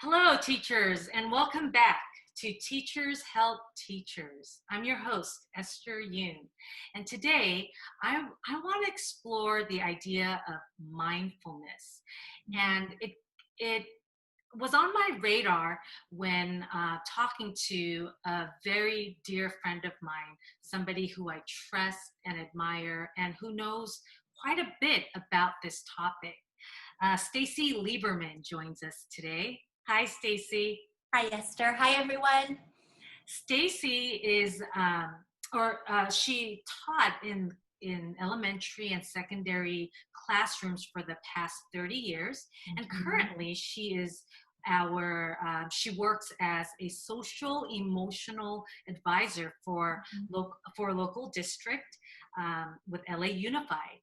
Hello, teachers, and welcome back to Teachers Help Teachers. I'm your host, Esther Yun, and today I want to explore the idea of mindfulness. And it was on my radar when talking to a very dear friend of mine, somebody who I trust and admire, and who knows quite a bit about this topic. Stacy Lieberman joins us today. Hi, Stacy. Hi, Esther. Hi, everyone. Stacy is, she taught in elementary and secondary classrooms for the past 30 years. And currently she she works as a social emotional advisor for a local district with LA Unified.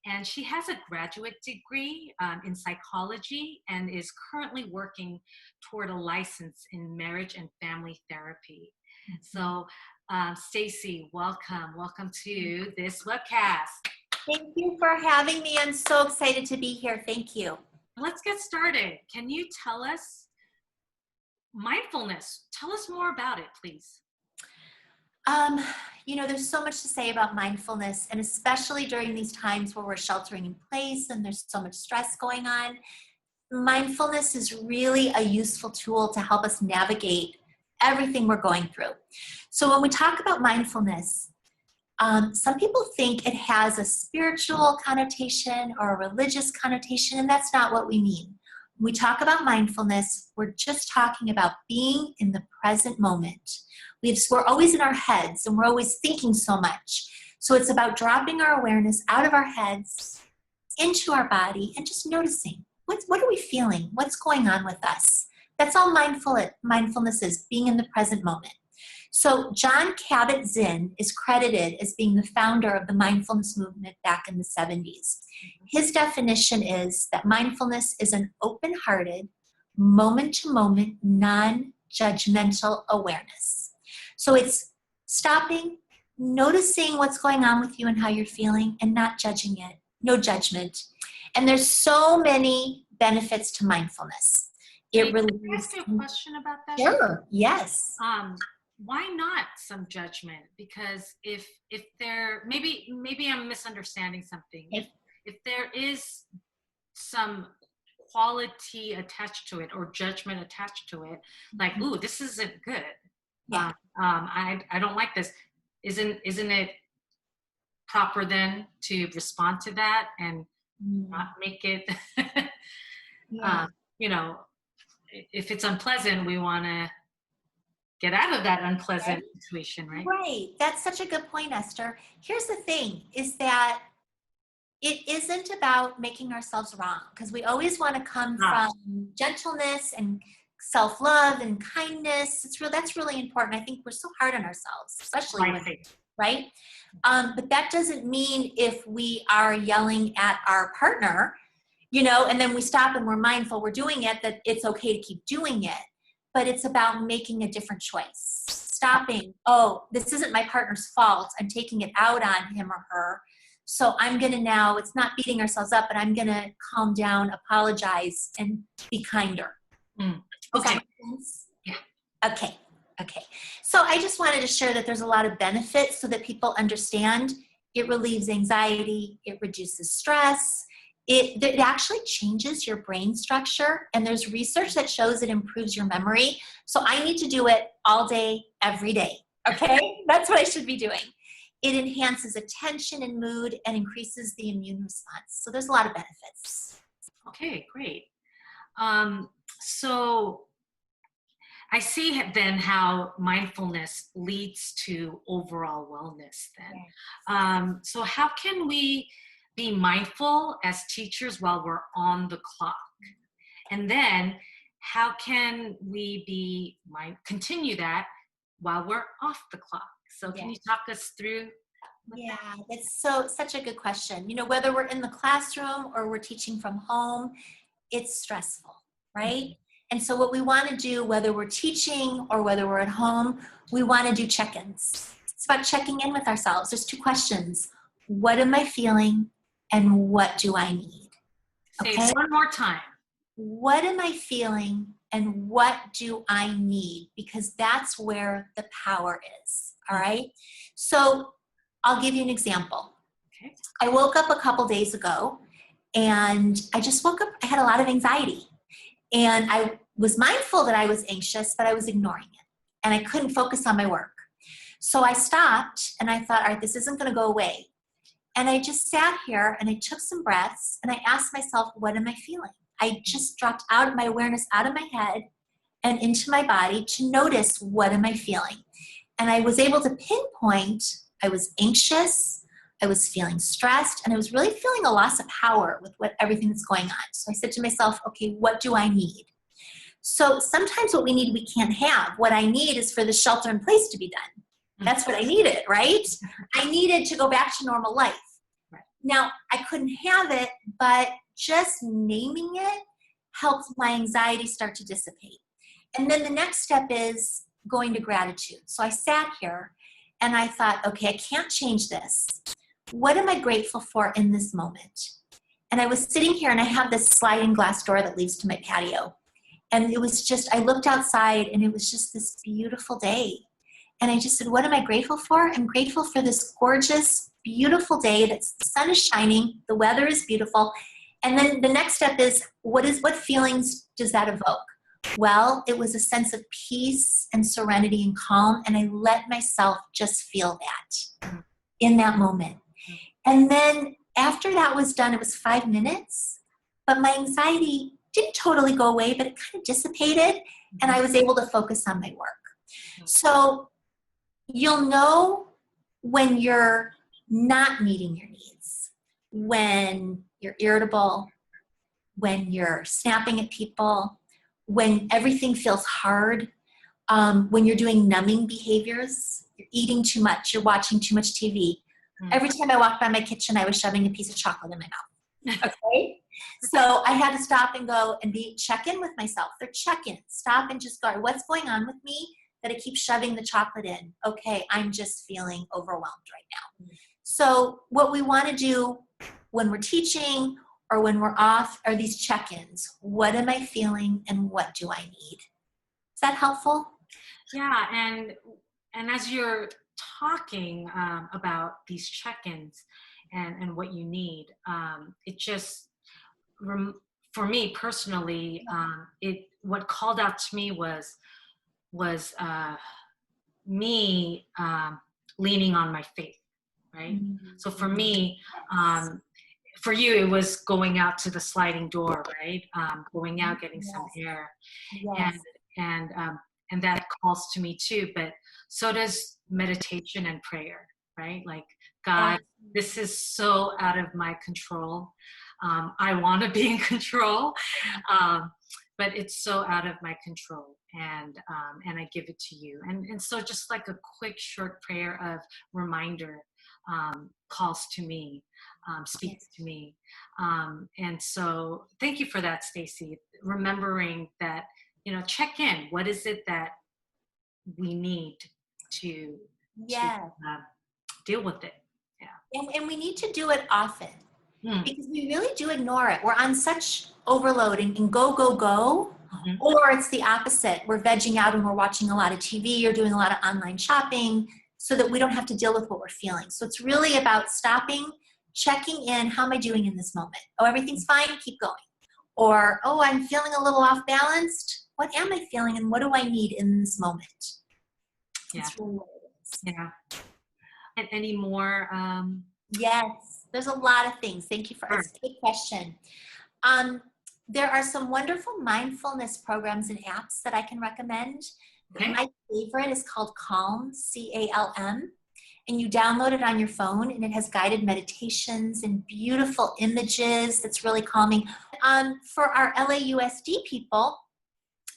And she has a graduate degree in psychology and is currently working toward a license in marriage and family therapy. So, Stacy, welcome to this webcast. Thank you for having me. I'm so excited to be here. Thank you. Let's get started. Can you tell us mindfulness? Tell us more about it, please. There's so much to say about mindfulness, and especially during these times where we're sheltering in place and there's so much stress going on. Mindfulness is really a useful tool to help us navigate everything we're going through. So when we talk about mindfulness, some people think it has a spiritual connotation or a religious connotation, and that's not what we mean. When we talk about mindfulness, we're just talking about being in the present moment. We're always in our heads and we're always thinking so much. So it's about dropping our awareness out of our heads into our body and just noticing what are we feeling? What's going on with us? That's all mindfulness is, being in the present moment. So Jon Kabat-Zinn is credited as being the founder of the mindfulness movement back in the 70s. His definition is that mindfulness is an open-hearted, moment-to-moment, non-judgmental awareness. So it's stopping, noticing what's going on with you and how you're feeling, and not judging it. No judgment. And there's so many benefits to mindfulness. Can I ask you a question about that? Sure. Yes. Why not some judgment? Because if there, maybe I'm misunderstanding something. If there is some quality attached to it or judgment attached to it, like, ooh, this isn't good. Yeah. I don't like this. Isn't it proper then to respond to that and not make it, if it's unpleasant, we want to get out of that unpleasant situation, right? Right. That's such a good point, Esther. Here's the thing, is that it isn't about making ourselves wrong, because we always want to come from gentleness and self-love and kindness. That's really important. I think we're so hard on ourselves, especially women, right? But that doesn't mean if we are yelling at our partner, and then we stop and we're mindful, we're doing it, that it's okay to keep doing it. But it's about making a different choice. Stopping, this isn't my partner's fault. I'm taking it out on him or her. So I'm going to now, it's not beating ourselves up, but I'm going to calm down, apologize, and be kinder. Okay. Yeah. Okay. So I just wanted to share that there's a lot of benefits so that people understand. It relieves anxiety. It reduces stress. It actually changes your brain structure, and there's research that shows it improves your memory. So I need to do it all day, every day. Okay? That's what I should be doing. It enhances attention and mood and increases the immune response. So there's a lot of benefits. Okay, great. So I see then how mindfulness leads to overall wellness then. Yes. So how can we be mindful as teachers while we're on the clock? And then how can we continue that while we're off the clock? So can you talk us through? Yeah, that's such a good question. Whether we're in the classroom or we're teaching from home, it's stressful, right? And so what we want to do, whether we're teaching or whether we're at home, we want to do check-ins. It's about checking in with ourselves. There's 2 questions. What am I feeling? And what do I need? Say it one more time. What am I feeling? and what do I need? Because that's where the power is. All right. So I'll give you an example. Okay. I woke up a couple days ago and I just woke up. I had a lot of anxiety and I was mindful that I was anxious, but I was ignoring it and I couldn't focus on my work. So I stopped and I thought, all right, this isn't going to go away. And I just sat here and I took some breaths and I asked myself, what am I feeling? I just dropped out my awareness out of my head and into my body to notice, what am I feeling? And I was able to pinpoint, I was anxious, I was feeling stressed, and I was really feeling a loss of power with everything that's going on. So I said to myself, okay, what do I need? So sometimes what we need, we can't have. What I need is for the shelter in place to be done. That's what I needed, right? I needed to go back to normal life. Right. Now, I couldn't have it, but just naming it helped my anxiety start to dissipate. And then the next step is going to gratitude. So I sat here and I thought, okay, I can't change this. What am I grateful for in this moment? And I was sitting here and I have this sliding glass door that leads to my patio. And it was just, I looked outside and it was just this beautiful day. And I just said, what am I grateful for? I'm grateful for this gorgeous, beautiful day that the sun is shining, the weather is beautiful. And then the next step is, what feelings does that evoke? Well, it was a sense of peace and serenity and calm, and I let myself just feel that in that moment. And then after that was done, it was 5 minutes, but my anxiety didn't totally go away, but it kind of dissipated, and I was able to focus on my work. So you'll know when you're not meeting your needs, when you're irritable, when you're snapping at people, when everything feels hard, when you're doing numbing behaviors, you're eating too much, you're watching too much TV. Every time I walked by my kitchen, I was shoving a piece of chocolate in my mouth. Okay? So I had to stop and go and check in with myself. They're check-ins. Stop and just go, what's going on with me that I keep shoving the chocolate in? Okay, I'm just feeling overwhelmed right now. So what we want to do when we're teaching or when we're off are these check-ins. What am I feeling and what do I need? Is that helpful? Yeah, and as you're talking about these check-ins and what you need, it just, for me personally, what called out to me was me leaning on my faith, right? So for me, for you, it was going out to the sliding door, right? Going out, getting some air, and that calls to me too. But so does meditation and prayer, right? Like, God, this is so out of my control. I want to be in control, but it's so out of my control, and I give it to you. And so just like a quick short prayer of reminder calls to me, speaks to me. And so thank you for that, Stacy. Remembering that, check in. What is it that we need to deal with it? Yeah. And we need to do it often because we really do ignore it. We're on such overload and go, go, go. Or it's the opposite. We're vegging out and we're watching a lot of TV or doing a lot of online shopping so that we don't have to deal with what we're feeling. So it's really about stopping, checking in. How am I doing in this moment? Oh, everything's fine. Keep going. Or, oh, I'm feeling a little off balanced. What am I feeling and what do I need in this moment? Yeah. That's really what it is. Yeah. And any more? Yes, there's a lot of things. Thank you for asking a good question. There are some wonderful mindfulness programs and apps that I can recommend. Okay. My favorite is called Calm, C-A-L-M, and you download it on your phone, and it has guided meditations and beautiful images that's really calming. For our LAUSD people,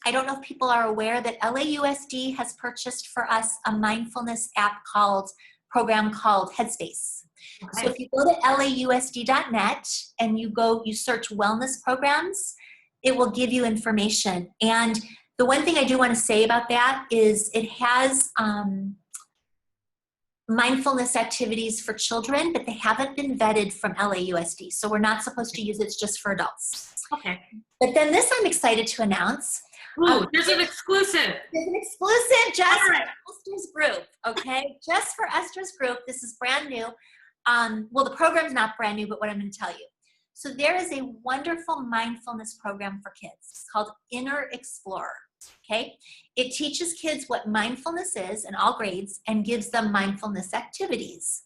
I don't know if people are aware that LAUSD has purchased for us a mindfulness app program called Headspace. Okay. So if you go to lausd.net and you search wellness programs, it will give you information. And the one thing I do want to say about that is it has mindfulness activities for children, but they haven't been vetted from LAUSD. So we're not supposed to use it, it's just for adults. Okay. But then this I'm excited to announce. Ooh, there's an exclusive. There's an exclusive just All for right. Esther's group, okay? Just for Esther's group. This is brand new. Well, the program's not brand new, but what I'm going to tell you. So there is a wonderful mindfulness program for kids called Inner Explorer, okay? It teaches kids what mindfulness is in all grades and gives them mindfulness activities.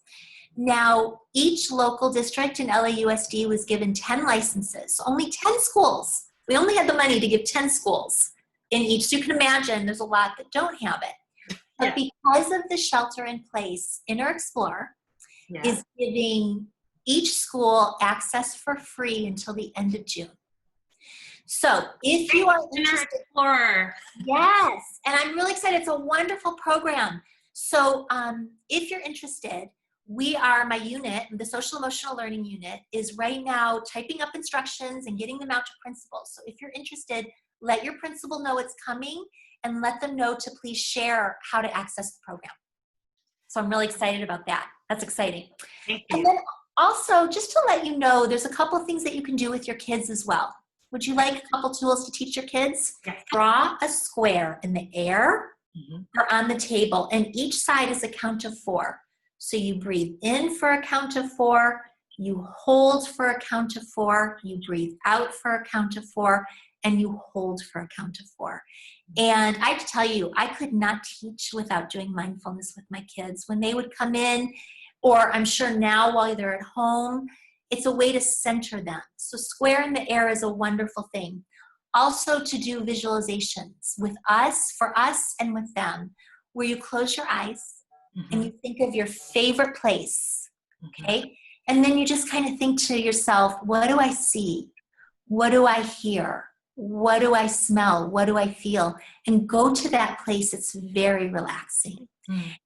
Now, each local district in LAUSD was given 10 licenses, so only 10 schools. We only had the money to give 10 schools in each. So you can imagine there's a lot that don't have it. But because of the shelter in place, Inner Explorer is giving each school access for free until the end of June. So if you are interested, yes, and I'm really excited. It's a wonderful program. So if you're interested, my unit, the social emotional learning unit, is right now typing up instructions and getting them out to principals. So if you're interested, let your principal know it's coming and let them know to please share how to access the program. So I'm really excited about that. That's exciting. Thank you. And then also, just to let you know, there's a couple of things that you can do with your kids as well. Would you like a couple tools to teach your kids? Yes. Draw a square in the air or on the table, and each side is a count of 4. So you breathe in for a count of 4, you hold for a count of 4, you breathe out for a count of 4, and you hold for a count of 4. And I have to tell you, I could not teach without doing mindfulness with my kids. When they would come in, or I'm sure now while they're at home, it's a way to center them. So square in the air is a wonderful thing. Also to do visualizations with us, for us and with them, where you close your eyes and you think of your favorite place, okay? And then you just kind of think to yourself, what do I see? What do I hear? What do I smell? What do I feel? And go to that place. It's very relaxing.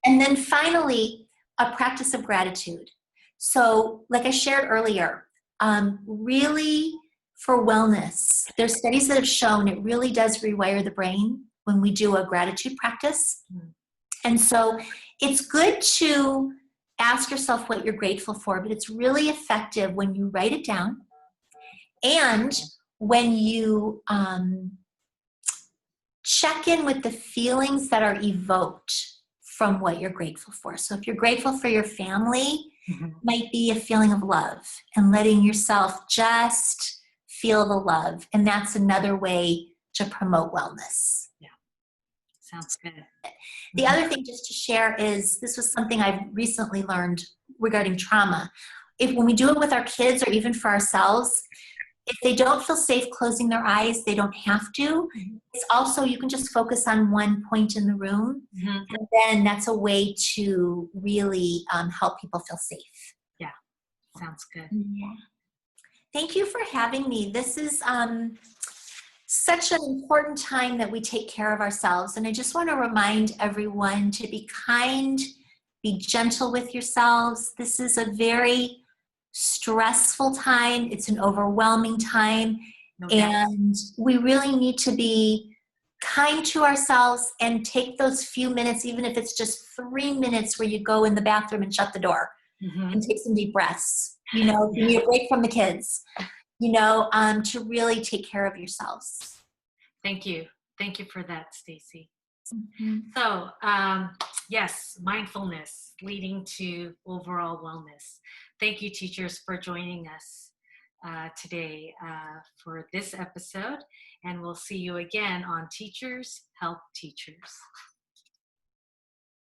And then finally, a practice of gratitude. So like I shared earlier, really for wellness, there's studies that have shown it really does rewire the brain when we do a gratitude practice. And so it's good to ask yourself what you're grateful for, but it's really effective when you write it down and when you check in with the feelings that are evoked from what you're grateful for. So if you're grateful for your family, might be a feeling of love and letting yourself just feel the love. And that's another way to promote wellness. Yeah, sounds good. The other thing just to share is, this was something I've recently learned regarding trauma. When we do it with our kids or even for ourselves, if they don't feel safe closing their eyes, they don't have to. It's also, you can just focus on one point in the room, and then that's a way to really help people feel safe. Yeah, sounds good. Yeah. Thank you for having me. This is such an important time that we take care of ourselves. And I just want to remind everyone to be kind, be gentle with yourselves. This is a very stressful time. It's an overwhelming time. And we really need to be kind to ourselves and take those few minutes, even if it's just 3 minutes where you go in the bathroom and shut the door and take some deep breaths, you know, give you a break from the kids, you know, to really take care of yourselves. Thank you. Thank you for that, Stacy. So, yes, mindfulness leading to overall wellness. Thank you, teachers, for joining us today for this episode. And we'll see you again on Teachers Help Teachers.